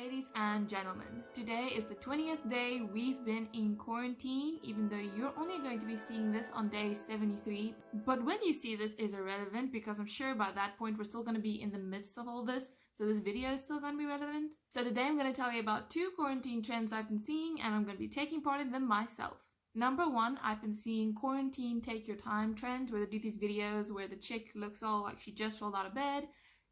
Ladies and gentlemen, today is the 20th day we've been in quarantine, even though you're only going to be seeing this on day 73. But when you see this is irrelevant because I'm sure by that point we're still going to be in the midst of all this, so this video is still going to be relevant. So today I'm going to tell you about 2 quarantine trends I've been seeing, and I'm going to be taking part in them myself. Number 1, I've been seeing quarantine take your time trend, where they do these videos where the chick looks all like she just rolled out of bed,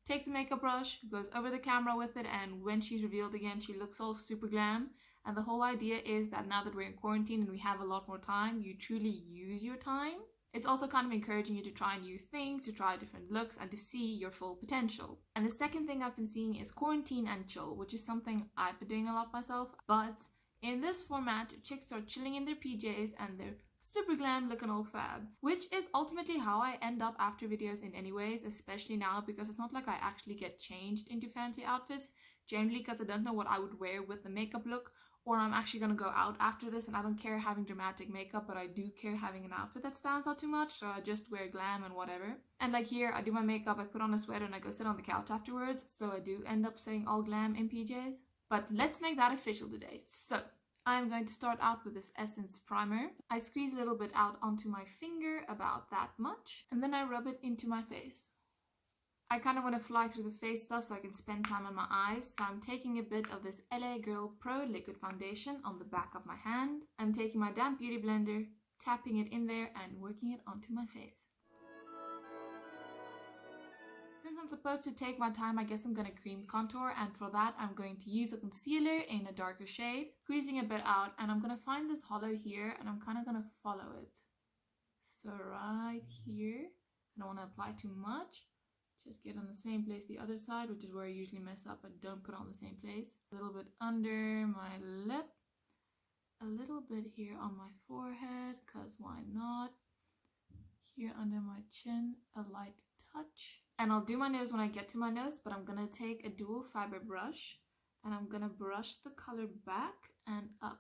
takes a makeup brush, goes over the camera with it, and when she's revealed again, she looks all super glam. And the whole idea is that now that we're in quarantine and we have a lot more time, you truly use your time. It's also kind of encouraging you to try new things, to try different looks, and to see your full potential. And the second thing I've been seeing is quarantine and chill, which is something I've been doing a lot myself. But in this format, chicks are chilling in their PJs and they're super glam looking all fab, which is ultimately how I end up after videos in anyways, especially now because it's not like I actually get changed into fancy outfits, generally because I don't know what I would wear with the makeup look, or I'm actually gonna go out after this and I don't care having dramatic makeup, but I do care having an outfit that stands out too much, so I just wear glam and whatever. And like here, I do my makeup, I put on a sweater and I go sit on the couch afterwards, so I do end up staying all glam in PJs. But let's make that official today. So I'm going to start out with this Essence primer. I squeeze a little bit out onto my finger, about that much, and then I rub it into my face. I kind of want to fly through the face stuff so I can spend time on my eyes, so I'm taking a bit of this LA Girl Pro Liquid Foundation on the back of my hand. I'm taking my damp beauty blender, tapping it in there and working it onto my face. Since I'm supposed to take my time, I guess I'm going to cream contour, and for that I'm going to use a concealer in a darker shade, squeezing a bit out, and I'm going to find this hollow here and I'm kind of going to follow it. So right here, I don't want to apply too much, just get on the same place the other side, which is where I usually mess up, but don't put on the same place. A little bit under my lip, a little bit here on my forehead, cause why not? Here under my chin, a light touch. And I'll do my nose when I get to my nose, but I'm gonna take a dual fiber brush and I'm gonna brush the color back and up.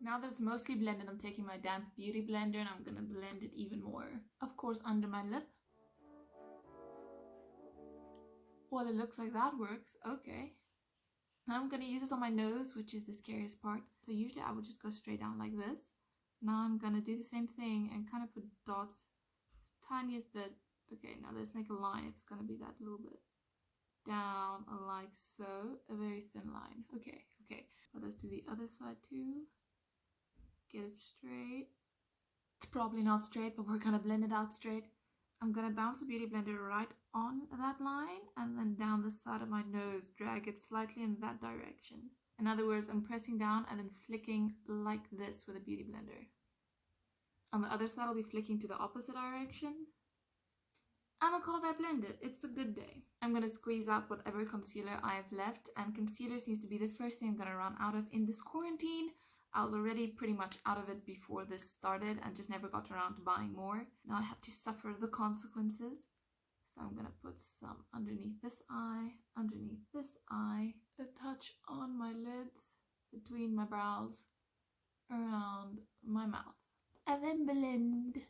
Now that it's mostly blended, I'm taking my damp beauty blender and I'm gonna blend it even more. Of course, under my lip. Well, it looks like that works. Okay. Now I'm going to use this on my nose, which is the scariest part. So usually I would just go straight down like this. Now I'm going to do the same thing and kind of put dots, tiniest bit. Okay, now let's make a line. It's going to be that little bit. Down like so. A very thin line. Okay. But let's do the other side too. Get it straight. It's probably not straight, but we're going to blend it out straight. I'm going to bounce the beauty blender right on that line and then down the side of my nose, drag it slightly in that direction. In other words, I'm pressing down and then flicking like this with a beauty blender. On the other side, I'll be flicking to the opposite direction. I'm gonna call that blended. It's a good day. I'm gonna squeeze out whatever concealer I have left, and concealer seems to be the first thing I'm gonna run out of in this quarantine. I was already pretty much out of it before this started and just never got around to buying more. Now I have to suffer the consequences. So I'm gonna put some underneath this eye, a touch on my lids, between my brows, around my mouth, and then blend.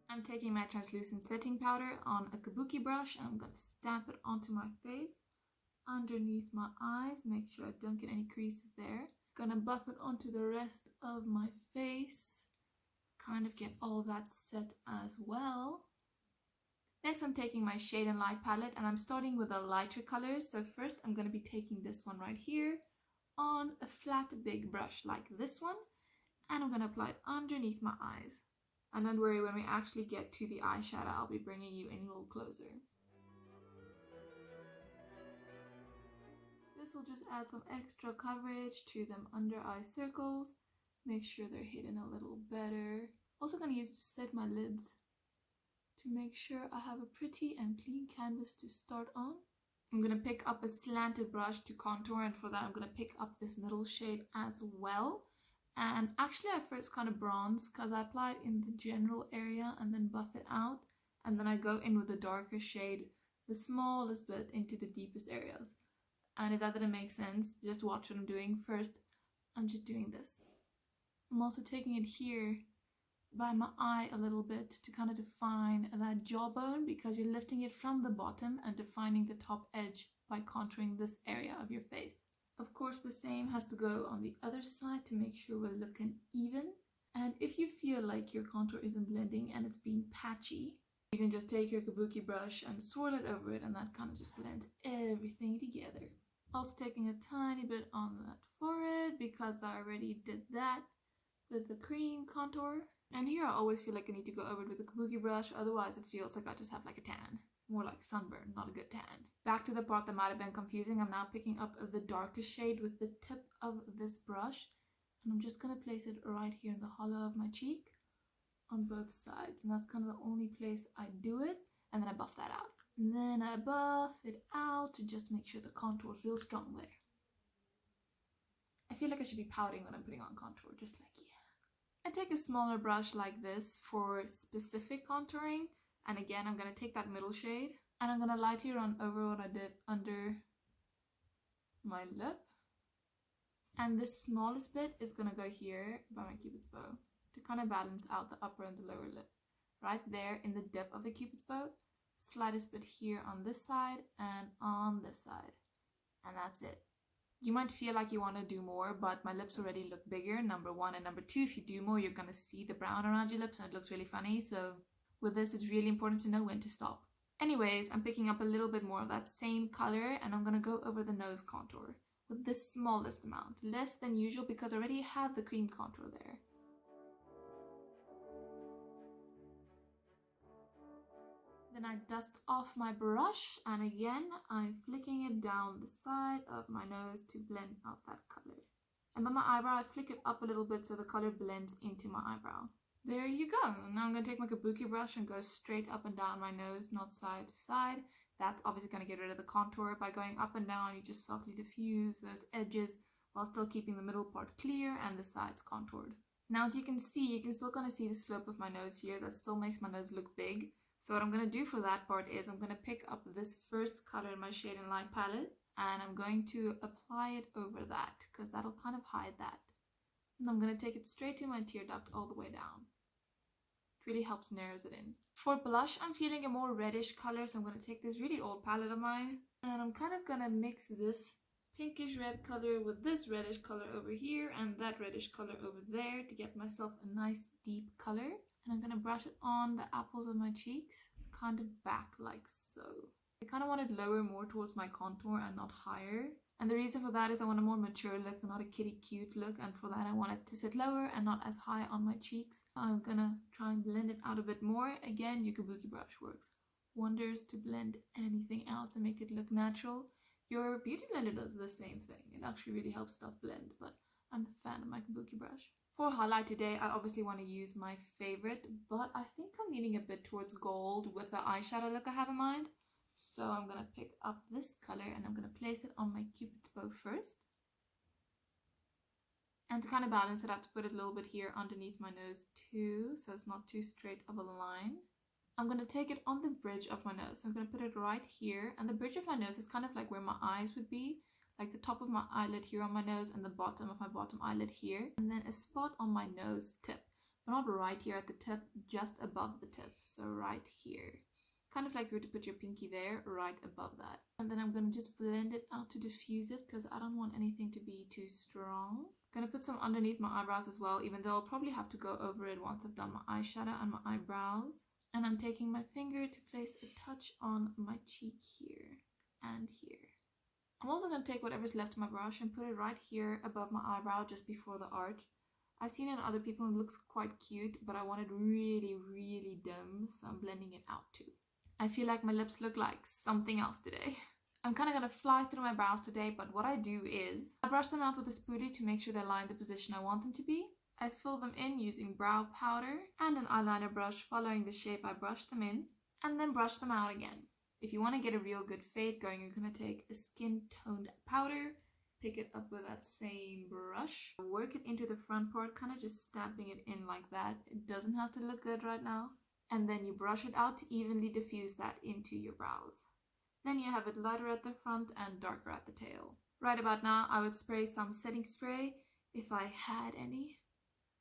I'm taking my translucent setting powder on a kabuki brush and I'm gonna stamp it onto my face, underneath my eyes, make sure I don't get any creases there. Gonna buff it onto the rest of my face, kind of get all that set as well. Next I'm taking my Shade and Light palette and I'm starting with the lighter colors. So first I'm going to be taking this one right here on a flat big brush like this one, and I'm going to apply it underneath my eyes. And don't worry, when we actually get to the eyeshadow, I'll be bringing you in a little closer. This will just add some extra coverage to them under eye circles. Make sure they're hidden a little better. Also gonna use to set my lids to make sure I have a pretty and clean canvas to start on. I'm gonna pick up a slanted brush to contour, and for that I'm gonna pick up this middle shade as well. And actually I first kind of bronze because I apply it in the general area and then buff it out. And then I go in with a darker shade, the smallest bit, into the deepest areas. And if that didn't make sense, just watch what I'm doing. First, I'm just doing this. I'm also taking it here by my eye a little bit to kind of define that jawbone, because you're lifting it from the bottom and defining the top edge by contouring this area of your face. Of course, the same has to go on the other side to make sure we're looking even. And if you feel like your contour isn't blending and it's being patchy, you can just take your kabuki brush and swirl it over it, and that kind of just blends everything together. Also taking a tiny bit on that forehead because I already did that with the cream contour. And here I always feel like I need to go over it with a kabuki brush, otherwise it feels like I just have like a tan. More like sunburn, not a good tan. Back to the part that might have been confusing, I'm now picking up the darkest shade with the tip of this brush, and I'm just going to place it right here in the hollow of my cheek on both sides, and that's kind of the only place I do it, and then I buff that out. And then I buff it out to just make sure the contour is real strong there. I feel like I should be pouting when I'm putting on contour, just like, yeah. I take a smaller brush like this for specific contouring, and again I'm going to take that middle shade and I'm going to lightly run over what I did under my lip, and this smallest bit is going to go here by my cupid's bow to kind of balance out the upper and the lower lip. Right there in the dip of the cupid's bow, slightest bit here on this side and on this side, and that's it. You might feel like you want to do more, but my lips already look bigger, number one, and number two, if you do more, you're going to see the brown around your lips and it looks really funny. So with this, it's really important to know when to stop. Anyways, I'm picking up a little bit more of that same color, and I'm going to go over the nose contour with the smallest amount, less than usual because I already have the cream contour there. Then I dust off my brush, and again I'm flicking it down the side of my nose to blend out that color. And by my eyebrow I flick it up a little bit so the color blends into my eyebrow. There you go. Now I'm going to take my kabuki brush and go straight up and down my nose, not side to side. That's obviously going to get rid of the contour. By going up and down, you just softly diffuse those edges while still keeping the middle part clear and the sides contoured. Now as you can see, you can still kind of see the slope of my nose here. That still makes my nose look big. So what I'm going to do for that part is I'm going to pick up this first color in my Shade and Light palette, and I'm going to apply it over that because that'll kind of hide that. And I'm going to take it straight to my tear duct all the way down. It really helps narrows it in. For blush, I'm feeling a more reddish color, so I'm going to take this really old palette of mine, and I'm kind of going to mix this pinkish red color with this reddish color over here and that reddish color over there to get myself a nice deep color. And I'm going to brush it on the apples of my cheeks, kind of back like so. I kind of want it lower, more towards my contour and not higher. And the reason for that is I want a more mature look, not a kitty cute look. And for that I want it to sit lower and not as high on my cheeks. I'm going to try and blend it out a bit more. Again, your kabuki brush works wonders to blend anything out and make it look natural. Your beauty blender does the same thing. It actually really helps stuff blend, but I'm a fan of my kabuki brush. For highlight today, I obviously want to use my favorite, but I think I'm leaning a bit towards gold with the eyeshadow look I have in mind. So I'm going to pick up this color and I'm going to place it on my cupid's bow first. And to kind of balance it, I have to put it a little bit here underneath my nose too, so it's not too straight of a line. I'm going to take it on the bridge of my nose. So I'm going to put it right here, and the bridge of my nose is kind of like where my eyes would be. Like the top of my eyelid here on my nose and the bottom of my bottom eyelid here. And then a spot on my nose tip. But not right here at the tip, just above the tip. So right here. Kind of like you were to put your pinky there, right above that. And then I'm going to just blend it out to diffuse it because I don't want anything to be too strong. I'm going to put some underneath my eyebrows as well, even though I'll probably have to go over it once I've done my eyeshadow and my eyebrows. And I'm taking my finger to place a touch on my cheek here and here. I'm also going to take whatever's left of my brush and put it right here above my eyebrow just before the arch. I've seen it in other people and it looks quite cute, but I want it really, really dim, so I'm blending it out too. I feel like my lips look like something else today. I'm kind of going to fly through my brows today, but what I do is I brush them out with a spoolie to make sure they lie in the position I want them to be. I fill them in using brow powder and an eyeliner brush following the shape I brushed them in, and then brush them out again. If you want to get a real good fade going, you're going to take a skin toned powder, pick it up with that same brush, work it into the front part, kind of just stamping it in like that. It doesn't have to look good right now. And then you brush it out to evenly diffuse that into your brows. Then you have it lighter at the front and darker at the tail. Right about now, I would spray some setting spray if I had any.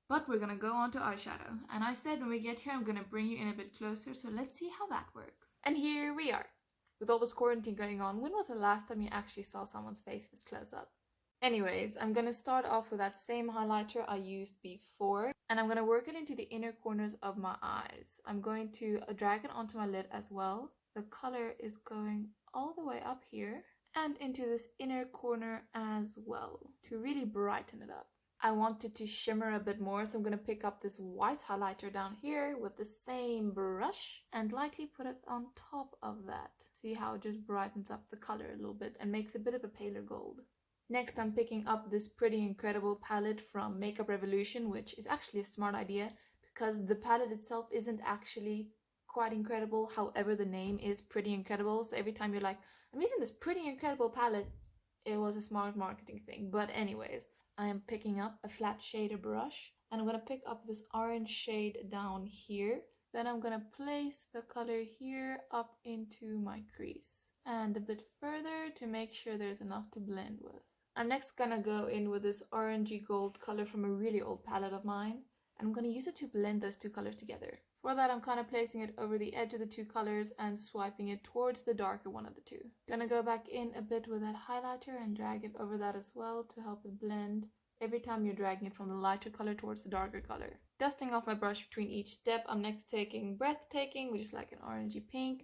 But we're gonna go on to eyeshadow. And I said when we get here, I'm gonna bring you in a bit closer, so let's see how that works. And here we are. With all this quarantine going on, when was the last time you actually saw someone's face this close up? Anyways, I'm gonna start off with that same highlighter I used before, and I'm gonna work it into the inner corners of my eyes. I'm going to drag it onto my lid as well. The color is going all the way up here and into this inner corner as well to really brighten it up. I want it to shimmer a bit more, so I'm going to pick up this white highlighter down here with the same brush and lightly put it on top of that. See how it just brightens up the color a little bit and makes a bit of a paler gold. Next, I'm picking up this Pretty Incredible palette from Makeup Revolution, which is actually a smart idea because the palette itself isn't actually quite incredible. However, the name is Pretty Incredible, so every time you're like, I'm using this Pretty Incredible palette, it was a smart marketing thing. But anyways, I am picking up a flat shader brush and I'm going to pick up this orange shade down here. Then I'm going to place the color here up into my crease and a bit further to make sure there's enough to blend with. I'm next going to go in with this orangey gold color from a really old palette of mine. And I'm going to use it to blend those two colors together. For that, I'm kind of placing it over the edge of the two colors and swiping it towards the darker one of the two. Gonna go back in a bit with that highlighter and drag it over that as well to help it blend every time you're dragging it from the lighter color towards the darker color. Dusting off my brush between each step, I'm next taking Breathtaking, which is like an orangey pink.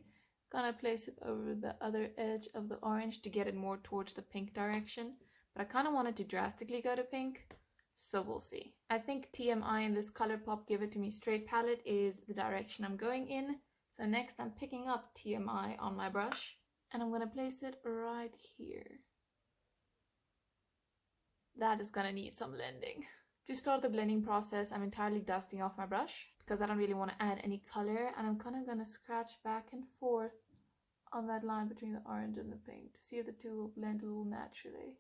Gonna place it over the other edge of the orange to get it more towards the pink direction. But I kind of wanted to drastically go to pink. So we'll see. I think TMI in this ColourPop Give It To Me Straight palette is the direction I'm going in. So next I'm picking up TMI on my brush and I'm going to place it right here. That is going to need some blending. To start the blending process, I'm entirely dusting off my brush because I don't really want to add any color, and I'm kind of going to scratch back and forth on that line between the orange and the pink to see if the two will blend a little naturally,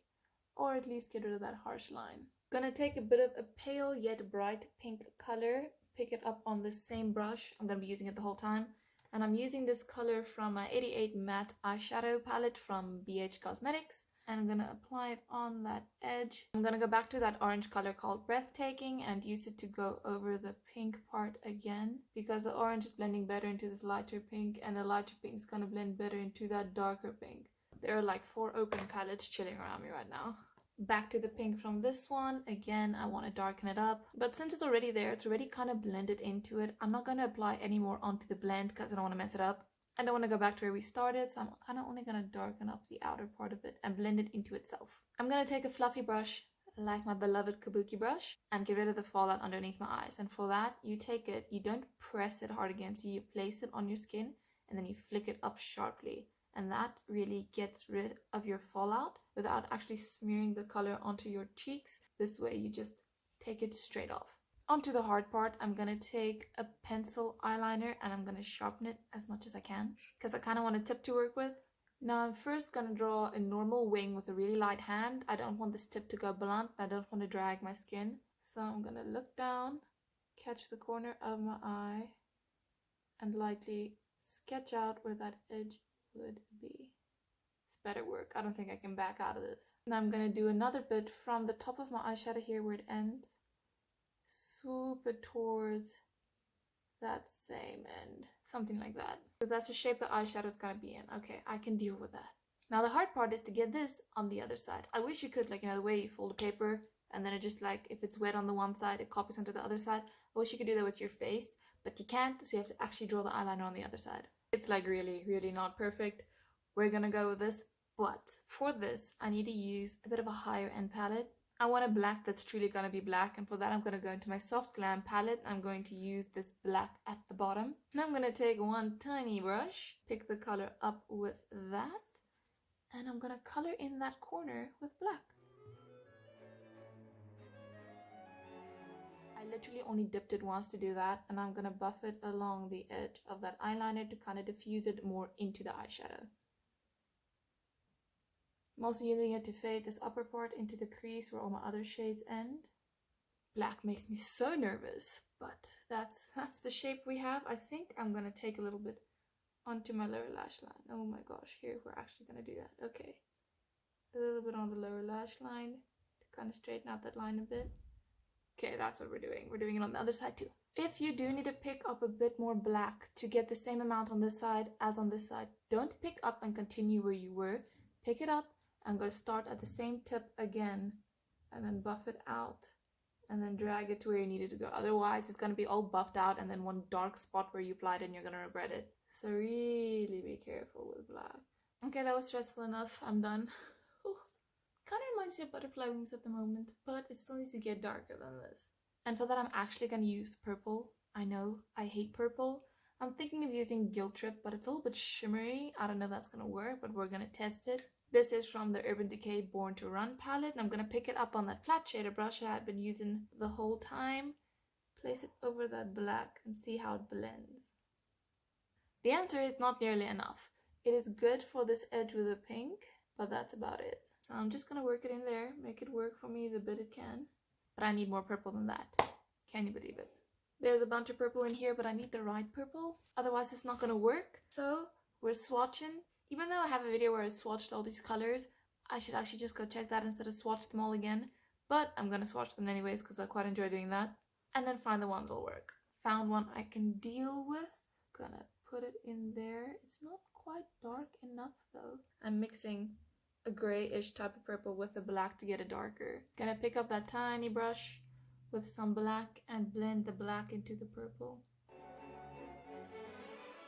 or at least get rid of that harsh line. Gonna take a bit of a pale yet bright pink color, pick it up on the same brush. I'm gonna be using it the whole time. And I'm using this color from my 88 Matte Eyeshadow palette from BH Cosmetics. And I'm gonna apply it on that edge. I'm gonna go back to that orange color called Breathtaking and use it to go over the pink part again, because the orange is blending better into this lighter pink and the lighter pink is gonna blend better into that darker pink. There are like 4 open palettes chilling around me right now. Back to the pink from this one. Again, I want to darken it up, but since it's already there, it's already kind of blended into it. I'm not going to apply any more onto the blend because I don't want to mess it up. I don't want to go back to where we started, so I'm kind of only going to darken up the outer part of it and blend it into itself. I'm going to take a fluffy brush like my beloved Kabuki brush and get rid of the fallout underneath my eyes. And for that, you take it, you don't press it hard against you, you place it on your skin and then you flick it up sharply. And that really gets rid of your fallout without actually smearing the color onto your cheeks. This way you just take it straight off. Onto the hard part, I'm going to take a pencil eyeliner and I'm going to sharpen it as much as I can because I kind of want a tip to work with. Now I'm first going to draw a normal wing with a really light hand. I don't want this tip to go blunt. I don't want to drag my skin. So I'm going to look down, catch the corner of my eye and lightly sketch out where that edge would be. It's better work. I don't think I can back out of this. Now I'm going to do another bit from the top of my eyeshadow here where it ends. Swoop it towards that same end. Something like that. Because that's the shape the eyeshadow is going to be in. Okay, I can deal with that. Now the hard part is to get this on the other side. I wish you could, like, you know, the way you fold a paper and then it just, like, if it's wet on the one side, it copies onto the other side. I wish you could do that with your face, but you can't, so you have to actually draw the eyeliner on the other side. It's like really, really not perfect. We're gonna go with this, but for this, I need to use a bit of a higher end palette. I want a black that's truly gonna be black, and for that, I'm gonna go into my Soft Glam palette. I'm going to use this black at the bottom. Now I'm gonna take one tiny brush, pick the color up with that, and I'm gonna color in that corner with black. I literally only dipped it once to do that, and I'm gonna buff it along the edge of that eyeliner to kind of diffuse it more into the eyeshadow. I'm also using it to fade this upper part into the crease where all my other shades end. Black makes me so nervous, but that's the shape we have. I think I'm gonna take a little bit onto my lower lash line. Oh my gosh, here we're actually gonna do that. Okay, a little bit on the lower lash line to kind of straighten out that line a bit. Okay, that's what we're doing. We're doing it on the other side too. If you do need to pick up a bit more black to get the same amount on this side as on this side, don't pick up and continue where you were. Pick it up and go start at the same tip again and then buff it out and then drag it to where you need it to go. Otherwise, it's going to be all buffed out and then one dark spot where you applied it and you're going to regret it. So really be careful with black. Okay, that was stressful enough. I'm done. Kind of reminds me of butterfly wings at the moment, but it still needs to get darker than this. And for that, I'm actually going to use purple. I know, I hate purple. I'm thinking of using Guilt Trip, but it's a little bit shimmery. I don't know if that's going to work, but we're going to test it. This is from the Urban Decay Born to Run palette, and I'm going to pick it up on that flat shader brush I had been using the whole time. Place it over that black and see how it blends. The answer is not nearly enough. It is good for this edge with the pink, but that's about it. So I'm just going to work it in there, make it work for me the bit it can. But I need more purple than that. Can you believe it? There's a bunch of purple in here, but I need the right purple. Otherwise, it's not going to work. So we're swatching. Even though I have a video where I swatched all these colors, I should actually just go check that instead of swatch them all again. But I'm going to swatch them anyways because I quite enjoy doing that. And then find the ones that'll work. Found one I can deal with. Gonna put it in there. It's not quite dark enough though. I'm mixing a grayish type of purple with a black to get it darker. Gonna pick up that tiny brush with some black and blend the black into the purple.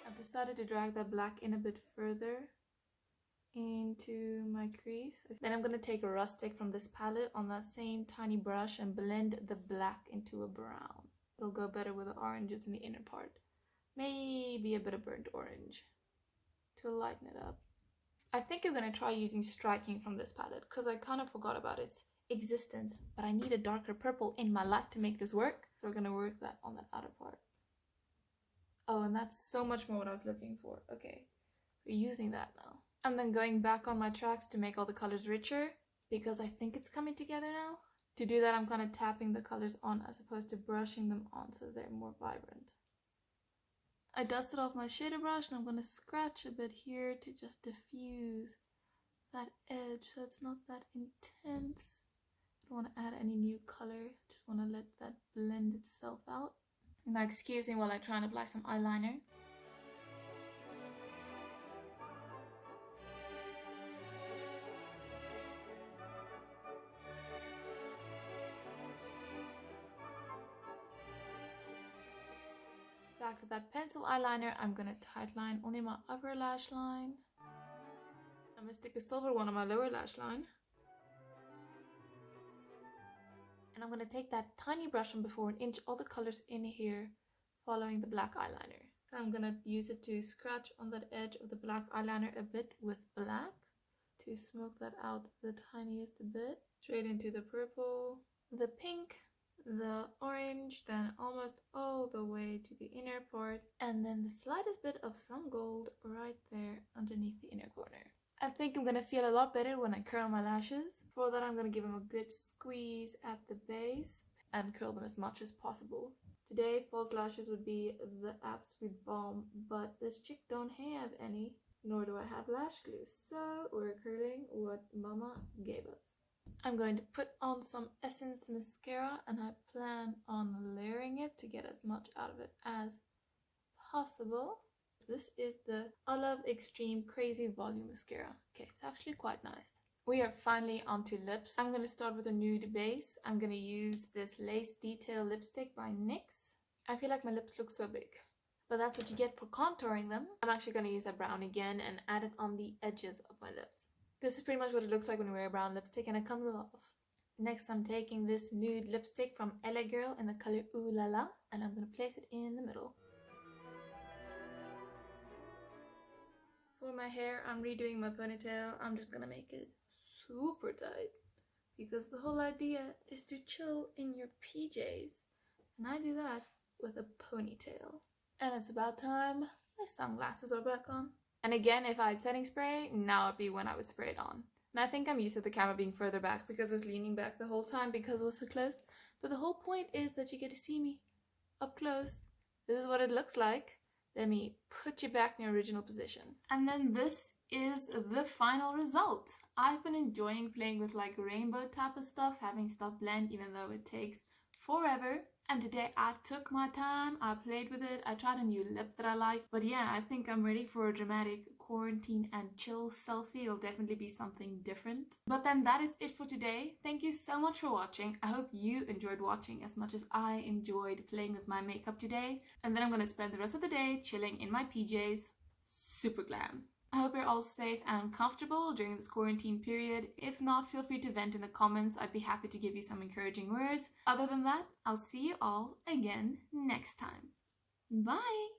I've decided to drag that black in a bit further into my crease. Then I'm gonna take a rustic from this palette on that same tiny brush and blend the black into a brown. It'll go better with the oranges in the inner part. Maybe a bit of burnt orange to lighten it up. I think I'm gonna try using striking from this palette because I kind of forgot about its existence, but I need a darker purple in my life to make this work. So we're gonna work that on that outer part. Oh, and that's so much more what I was looking for. Okay, we're using that now. I'm then going back on my tracks to make all the colors richer because I think it's coming together now. To do that, I'm kind of tapping the colors on as opposed to brushing them on so they're more vibrant. I dusted off my shader brush and I'm going to scratch a bit here to just diffuse that edge so it's not that intense. I don't want to add any new color, just want to let that blend itself out. Now excuse me while I try and apply some eyeliner. Back to that pencil eyeliner, I'm gonna tightline only my upper lash line. I'm gonna stick the silver one on my lower lash line. And I'm gonna take that tiny brush from before and inch all the colors in here, following the black eyeliner. So I'm gonna use it to scratch on that edge of the black eyeliner a bit with black to smoke that out the tiniest bit. Straight into the purple, the pink, the orange, then almost all the way to the inner part, and then the slightest bit of some gold right there underneath the inner corner. I think I'm gonna feel a lot better when I curl my lashes. For that, I'm gonna give them a good squeeze at the base and curl them as much as possible. Today, false lashes would be the absolute bomb, but this chick don't have any, nor do I have lash glue, so we're curling what Mama gave us. I'm going to put on some Essence mascara and I plan on layering it to get as much out of it as possible. This is the Olive Extreme Crazy Volume Mascara. Okay, it's actually quite nice. We are finally onto lips. I'm going to start with a nude base. I'm going to use this Lace Detail lipstick by NYX. I feel like my lips look so big, but that's what you get for contouring them. I'm actually going to use that brown again and add it on the edges of my lips. This is pretty much what it looks like when you wear a brown lipstick and it comes off. Next, I'm taking this nude lipstick from Ella Girl in the color Ooh La La, and I'm going to place it in the middle. For my hair, I'm redoing my ponytail. I'm just going to make it super tight because the whole idea is to chill in your PJs. And I do that with a ponytail. And it's about time my sunglasses are back on. And again, if I had setting spray, now would be when I would spray it on. And I think I'm used to the camera being further back because I was leaning back the whole time because it was so close. But the whole point is that you get to see me up close. This is what it looks like. Let me put you back in your original position. And then this is the final result. I've been enjoying playing with like rainbow type of stuff, having stuff blend, even though it takes forever. And today I took my time, I played with it, I tried a new lip that I like. But yeah, I think I'm ready for a dramatic quarantine and chill selfie. It'll definitely be something different. But then that is it for today. Thank you so much for watching. I hope you enjoyed watching as much as I enjoyed playing with my makeup today. And then I'm gonna spend the rest of the day chilling in my PJs. Super glam. I hope you're all safe and comfortable during this quarantine period. If not, feel free to vent in the comments. I'd be happy to give you some encouraging words. Other than that, I'll see you all again next time. Bye!